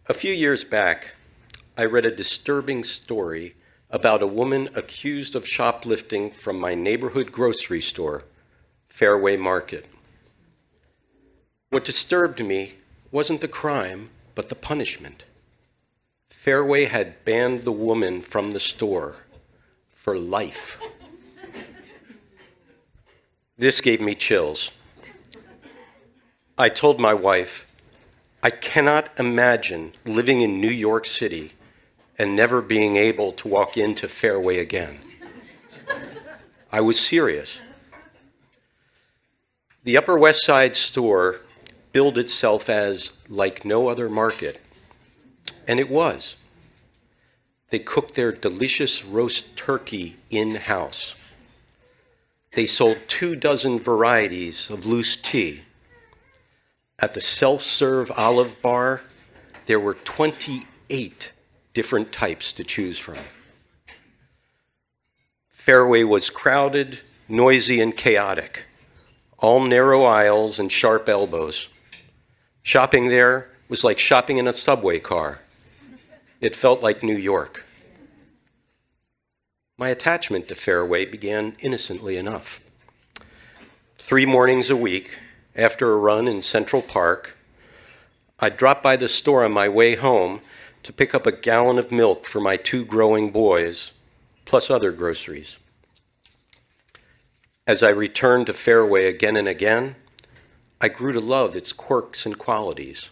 A few years back, I read a disturbing story about a woman accused of shoplifting from my neighborhood grocery store, Fairway Market. What disturbed me wasn't the crime, but the punishment. Fairway had banned the woman from the store for life. This gave me chills. I told my wife, I cannot imagine living in New York City and never being able to walk into Fairway again. I was serious. The Upper West Side store billed itself as like no other market, and it was. They cooked their delicious roast turkey in-house. They sold 24 varieties of loose tea. At the self-serve olive bar, there were 28 different types to choose from. Fairway was crowded, noisy, and chaotic, all narrow aisles and sharp elbows. Shopping there was like shopping in a subway car. It felt like New York. My attachment to Fairway began innocently enough. 3 mornings a week, after a run in Central Park, I'd drop by the store on my way home to pick up a gallon of milk for my 2 growing boys, plus other groceries. As I returned to Fairway again and again, I grew to love its quirks and qualities,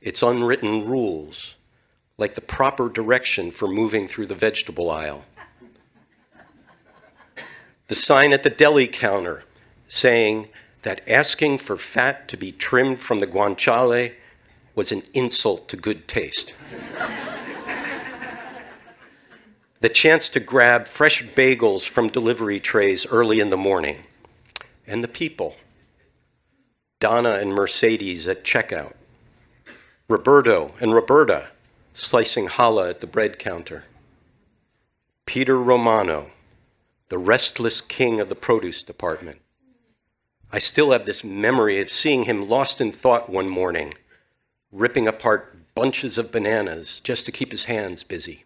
its unwritten rules, like the proper direction for moving through the vegetable aisle. The sign at the deli counter saying that asking for fat to be trimmed from the guanciale was an insult to good taste. The chance to grab fresh bagels from delivery trays early in the morning. And the people. Donna and Mercedes at checkout. Roberto and Roberta slicing challah at the bread counter. Peter Romano, the restless king of the produce department. I still have this memory of seeing him lost in thought one morning, ripping apart bunches of bananas just to keep his hands busy.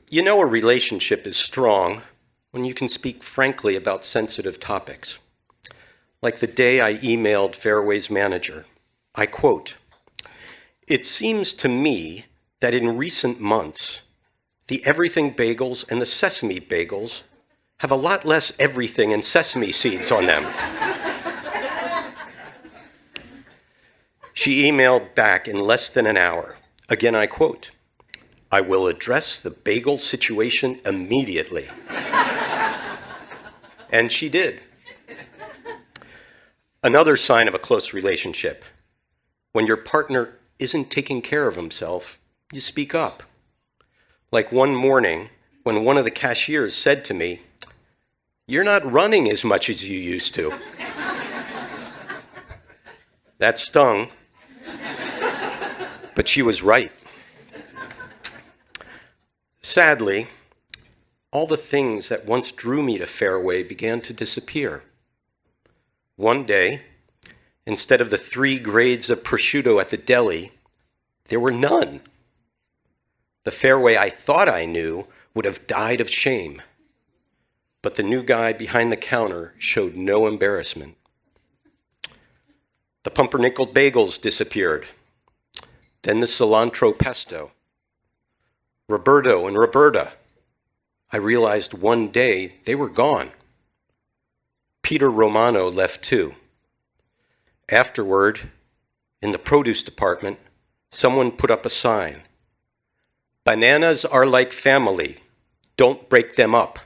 You know a relationship is strong when you can speak frankly about sensitive topics. Like the day I emailed Fairway's manager, I quote, "It seems to me that in recent months, the everything bagels and the sesame bagels have a lot less everything and sesame seeds on them." She emailed back in less than an hour. Again, I quote, "I will address the bagel situation immediately." And she did. Another sign of a close relationship. When your partner isn't taking care of himself, you speak up. Like one morning when one of the cashiers said to me, "You're not running as much as you used to." That stung, but she was right. Sadly, all the things that once drew me to Fairway began to disappear. One day, instead of the 3 grades of prosciutto at the deli, there were none. The Fairway I thought I knew would have died of shame. But the new guy behind the counter showed no embarrassment. The pumpernickel bagels disappeared. Then the cilantro pesto. Roberto and Roberta. I realized one day they were gone. Peter Romano left too. Afterward, in the produce department, someone put up a sign. "Bananas are like family. Don't break them up."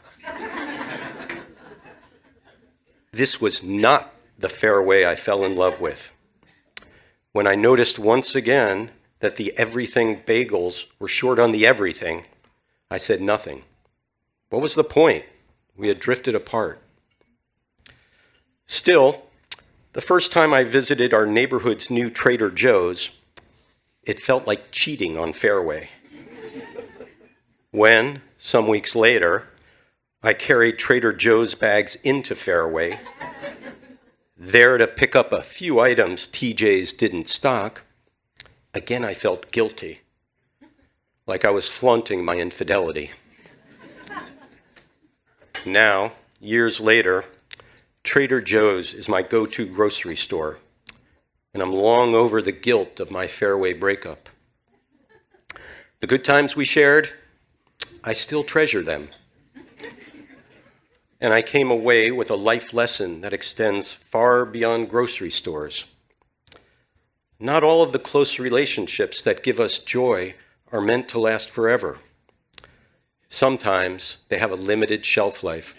This was not the Fairway I fell in love with. When I noticed once again that the everything bagels were short on the everything, I said nothing. What was the point? We had drifted apart. Still, the first time I visited our neighborhood's new Trader Joe's, it felt like cheating on Fairway. When, some weeks later, I carried Trader Joe's bags into Fairway, there to pick up a few items TJ's didn't stock, Again, I felt guilty, like I was flaunting my infidelity. Now, years later, Trader Joe's is my go-to grocery store, and I'm long over the guilt of my Fairway breakup. The good times we shared, I still treasure them. And I came away with a life lesson that extends far beyond grocery stores. Not all of the close relationships that give us joy are meant to last forever. Sometimes they have a limited shelf life.